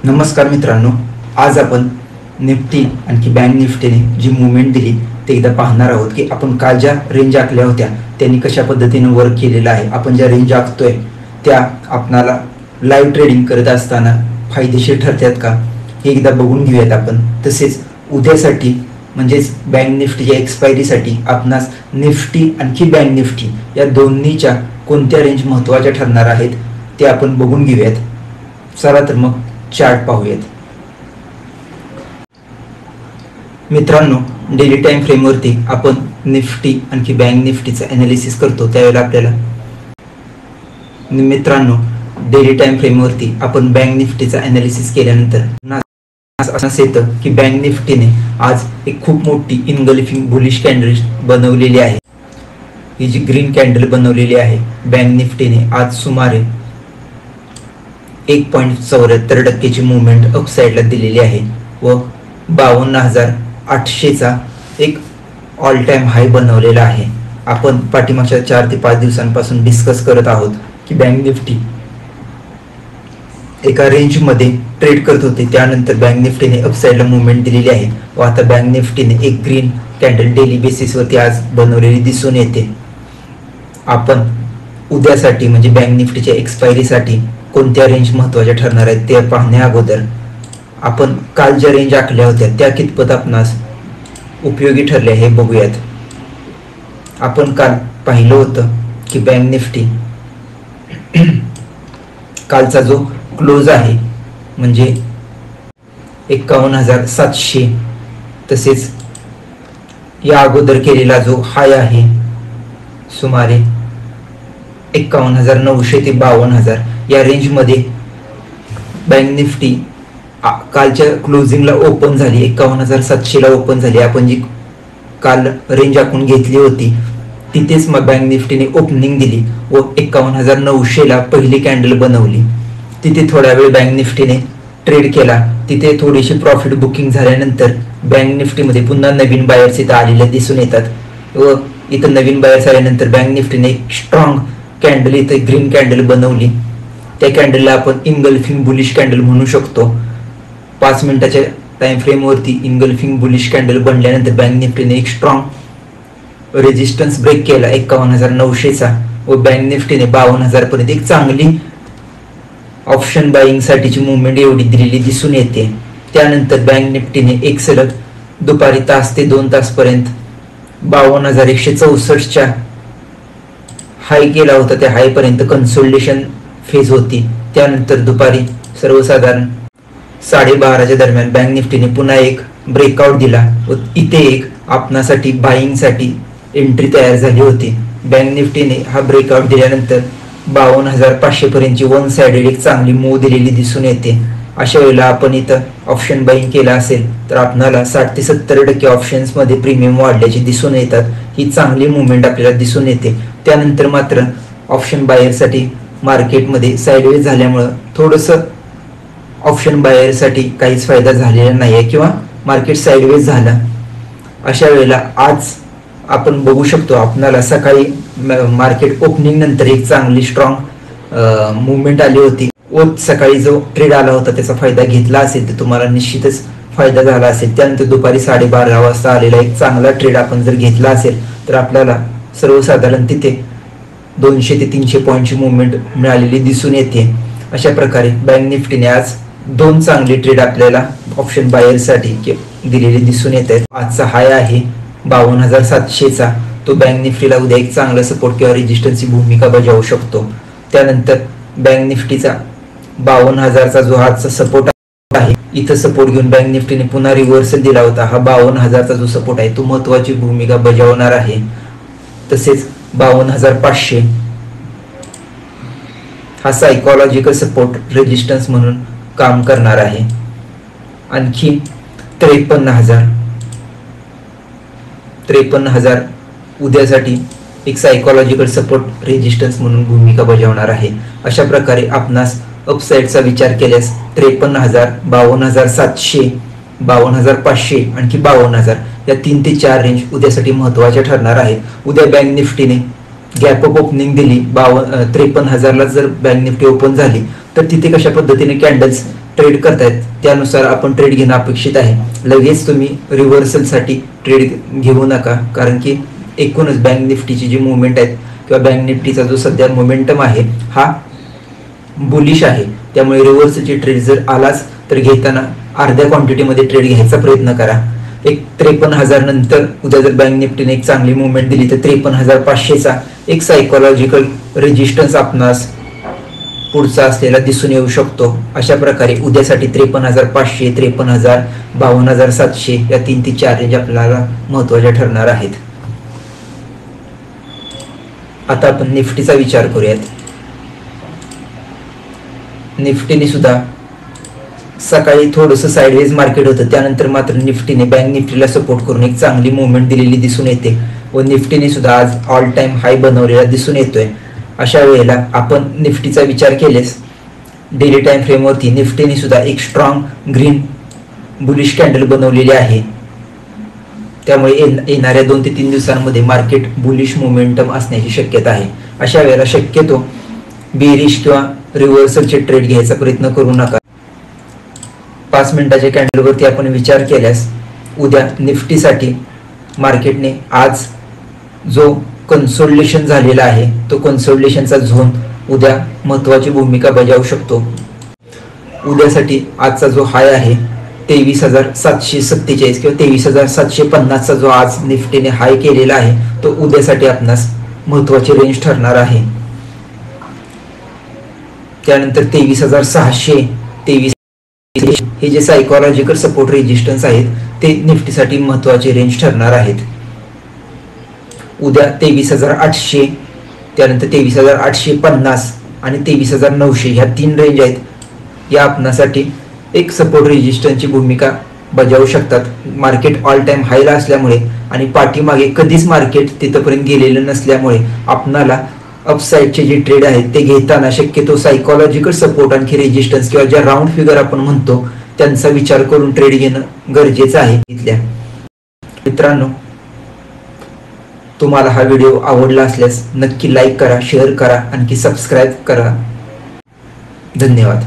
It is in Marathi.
नमस्कार मित्रांनो, आज आपण निफ्टी आणखी बँक निफ्टीने जी मुवमेंट दिली ते एकदा पाहणार आहोत की आपण काल ज्या रेंज आखल्या होत्या त्यांनी कशा पद्धतीने वर्क केलेला आहे. आपण ज्या रेंज आखतोय त्या आपणाला लाईव्ह ट्रेडिंग करत असताना फायदेशीर ठरतात का हे एकदा बघून घेऊयात आपण. तसेच उद्यासाठी म्हणजेच बँक निफ्टीच्या एक्सपायरीसाठी आपणास निफ्टी आणखी बँक निफ्टी या दोन्हीच्या कोणत्या रेंज महत्त्वाच्या ठरणार आहेत ते आपण बघून घेऊयात. चला तर मग चार्ट पाहूयात. मित्रांनो, डेली टाइम फ्रेमवरती आपण निफ्टी आणखी बँक निफ्टीचं ॲनालिसिस करतो त्यावेळेला आपल्याला डेली टाइम फ्रेमवरती आपण बँक निफ्टीचा ॲनालिसिस केल्यानंतर असं येतं की बँक निफ्टीने आज एक खूप मोठी इनगल्फिंग बुलिश कॅन्डल बनवलेली आहे. ही जी ग्रीन कॅन्डल बनवलेली आहे बँक निफ्टीने आज सुमारे 1.74% मुवमेंट अपसाईडला दिलेली आहे व 52,800चा एक ऑल टाइम हाय बनवलेला आहे. आपण पाठीमागच्या 4 ते 5 दिवसांपासून डिस्कस करत आहोत की बँक निफ्टी एका रेंजमध्ये ट्रेड करत होते, त्यानंतर बँक निफ्टीने अपसाईडला मुवमेंट दिलेली आहे व आता बँक निफ्टीने एक ग्रीन कॅन्डल डेली बेसिसवरती आज बनवलेली दिसून येते. आपण उद्यासाठी म्हणजे बँक निफ्टीच्या एक्सपायरीसाठी कोणत्या रेंज महत्त्वाच्या ठरणार आहेत ते पाहण्या अगोदर आपण काल ज्या रेंज आखल्या होत्या त्या कितपत आपणास उपयोगी ठरल्या हे बघूयात. आपण काल पाहिलं होतं की बँक निफ्टी कालचा जो क्लोज आहे म्हणजे 51,700 तसेच या अगोदर केलेला जो हाय आहे सुमारे 51,900 ते 52,000 या रेंजमध्ये बँक निफ्टी कालच्या क्लोजिंगला ओपन झाली. 51,700ला ओपन झाली. आपण जी काल रेंज आखून घेतली होती तिथेच मग बँक निफ्टीने ओपनिंग दिली व 51,900ला पहिली कॅन्डल बनवली. तिथे थोडा वेळ बँक निफ्टीने ट्रेड केला. तिथे थोडीशी प्रॉफिट बुकिंग झाल्यानंतर बँक निफ्टीमध्ये पुन्हा नवीन बायर्स इथं आलेले दिसून येतात व इथं नवीन बायर्स आल्यानंतर बँक निफ्टीने एक स्ट्रॉंग कॅन्डल इथं ग्रीन कॅन्डल बनवली. त्या कॅन्डलला आपण इनगल्फिंग बुलिश कॅन्डल म्हणू शकतो. 5 मिनिटाच्या टाइम फ्रेमवरती इनगल्फिंग बुलिश कॅन्डल बनल्यानंतर बँक निफ्टीने एक स्ट्रॉंग रेजिस्टन्स ब्रेक केला 51,900चा व बँक निफ्टीने 52,000 पर्यंत एक चांगली ऑप्शन बाईंग साठीची मुवमेंट एवढी दिलेली दिसून येते. त्यानंतर बँक निफ्टीने एक सलग दुपारी तास ते 2 तास पर्यंत 52,164च्या हाय केला होता. त्या हाय पर्यंत कन्सोलिडेशन फेज होती. त्यानंतर दुपारी सर्वसाधारण 12:30च्या दरम्यान बँक निफ्टीने पुन्हा एक ब्रेकआउट दिला व इथे एक आपणासाठी बाईंगसाठी एंट्री तयार झाली होती. बँक निफ्टीने हा ब्रेकआउट दिल्यानंतर 52,500 पर्यंतची वन साइडेड एक चांगली मूव दिलेली दिसून येते. अशा वेळेला आपण इथं ऑप्शन बाईंग केला असेल तर आपणाला 60 ते 70% ऑप्शन्समध्ये प्रीमियम वाढल्याचे दिसून येतात. ही चांगली मुवमेंट आपल्याला दिसून येते. त्यानंतर मात्र ऑप्शन बायरसाठी मार्केटमध्ये साईडवेज झाल्यामुळं थोडंसं ऑप्शन बायरसाठी काहीच फायदा झालेला नाही आहे किंवा मार्केट साईडवेज झाला. अशा वेळेला आज आपण बघू शकतो आपणाला सकाळी मार्केट ओपनिंग नंतर एक चांगली स्ट्रॉंग मुवमेंट आली होती व सकाळी जो ट्रेड आला होता त्याचा फायदा घेतला असेल तर तुम्हाला निश्चितच फायदा झाला असेल. त्यानंतर दुपारी 12:30 वाजता आलेला एक चांगला ट्रेड आपण जर घेतला असेल तर आपल्याला सर्वसाधारण तिथे 200 ते 300 पॉईंटची मुवमेंट मिळालेली दिसून येते. अशा प्रकारे बँक निफ्टीने आज 2 चांगले ट्रेड आपल्याला ऑप्शन बायरसाठी दिलेले दिसून येत आहेत. आजचा हाय आहे 52,700चा. तो बँक निफ्टीला उद्या एक चांगला सपोर्ट किंवा रेजिस्टन्सची भूमिका बजावू शकतो. त्यानंतर बँक निफ्टीचा 52,000चा जो आजचा सपोर्ट आहे इथं सपोर्ट घेऊन बँक निफ्टीने पुन्हा रिव्हर्सल दिला होता. हा 52,000चा जो सपोर्ट आहे तो महत्वाची भूमिका बजावणार आहे. तसेच 52,500 हा सायकोलॉजिकल सपोर्ट रेजिस्टन्स म्हणून काम करणार आहे. आणखी 53,000 उद्यासाठी एक सायकोलॉजिकल सपोर्ट रेजिस्टन्स म्हणून भूमिका बजावणार आहे. अशा प्रकारे आपणास अपसाईडचा विचार केल्यास 53,000, 52,700, 52,500 आणखी 52,000 या 3 ते 4 रेंज उद्यासाठी महत्त्वाच्या ठरणार आहेत. उद्या बँक निफ्टीने गॅप अप ओपनिंग दिली 53,000ला जर बँक निफ्टी ओपन झाली तर तिथे कशा पद्धतीने कॅन्डल्स ट्रेड करतायत त्यानुसार आपण ट्रेड घेणं अपेक्षित आहे। लगेच तुम्ही रिव्हर्सलसाठी ट्रेड घेऊ नका, कारण की एकूणच बँक निफ्टीची जी मुवमेंट आहेत किंवा बँक निफ्टीचा जो सध्या मोमेंटम आहे हा बुलिश आहे, त्यामुळे रिव्हर्सलची ट्रेड जर आलाच तर घेताना अर्ध्या क्वांटिटीमध्ये ट्रेड घ्यायचा प्रयत्न करा। एक 53,000 नंतर उद्या जर बँक निफ्टीने एक चांगली मुवमेंट दिली तर 53,500चा एक सायकोलॉजिकल रेजिस्टन्स आपणास पुढचा असलेला दिसून येऊ शकतो। अशा प्रकारे उद्यासाठी 53,500, 53,000, 52,700 या 3 ते 4 रेंज आपल्याला महत्त्वाच्या ठरणार आहेत। आता आपण निफ्टीचा विचार करूयात। निफ्टीने सुद्धा सकाळी थोडंसं साइडवेज मार्केट होतं, त्यानंतर मात्र निफ्टीने बँक निफ्टीला सपोर्ट करून एक चांगली मुवमेंट दिलेली दिसून येते व निफ्टीने सुद्धा आज ऑल टाइम हाय बनवलेला दिसून येतोय। अशा वेळेला आपण निफ्टीचा विचार केलेस डेली टाइम फ्रेमवरती निफ्टीने सुद्धा एक स्ट्रॉंग ग्रीन बुलिश कॅन्डल बनवलेली आहे, त्यामुळे येणाऱ्या 2 ते 3 दिवसांमध्ये मार्केट बुलिश मोमेंटम असण्याची शक्यता आहे। अशा वेळेला शक्यतो बेरिश किंवा रिव्हर्सलचे ट्रेड घ्यायचा प्रयत्न करू नका। 5 मिनिटाच्या कॅन्डलवरती आपण विचार केल्यास उद्या निफ्टीसाठी मार्केटने आज जो कन्सोलिडेशन झालेला आहे तो कन्सोलिडेशनचा झोन उद्या महत्त्वाची भूमिका बजावू शकतो। उद्यासाठी आजचा जो हाय आहे 23,747 किंवा 23,750चा जो आज निफ्टीने हाय केलेला आहे तो उद्यासाठी आपणास महत्त्वाची रेंज ठरणार आहे। त्यानंतर 23,600, 23 हे जे सायकोलॉजिकल सपोर्ट रेजिस्टन्स आहेत ते निफ्टीसाठी महत्त्वाचे रेंज ठरणार आहेत। उद्या 23,800, त्यानंतर 23,850 आणि 23,900 ह्या 3 रेंज आहेत, या आपणासाठी एक सपोर्ट रेजिस्टन्सची भूमिका बजावू शकतात। मार्केट ऑल टाइम हायला असल्यामुळे आणि पाठीमागे कधीच मार्केट तिथपर्यंत गेलेलं नसल्यामुळे आपणाला अपसाइडचे जे ट्रेड आहेत ते घेताना शक्यतो सायकोलॉजिकल सपोर्ट आणखी रेजिस्टन्स किंवा ज्या राऊंड फिगर आपण म्हणतो त्यांचा विचार करून ट्रेड घेणं गरजेचं आहे। इथल्या मित्रांनो, तुम्हाला हा व्हिडिओ आवडला असल्यास नक्की लाईक करा, शेअर करा, आणखी सबस्क्राईब करा। धन्यवाद।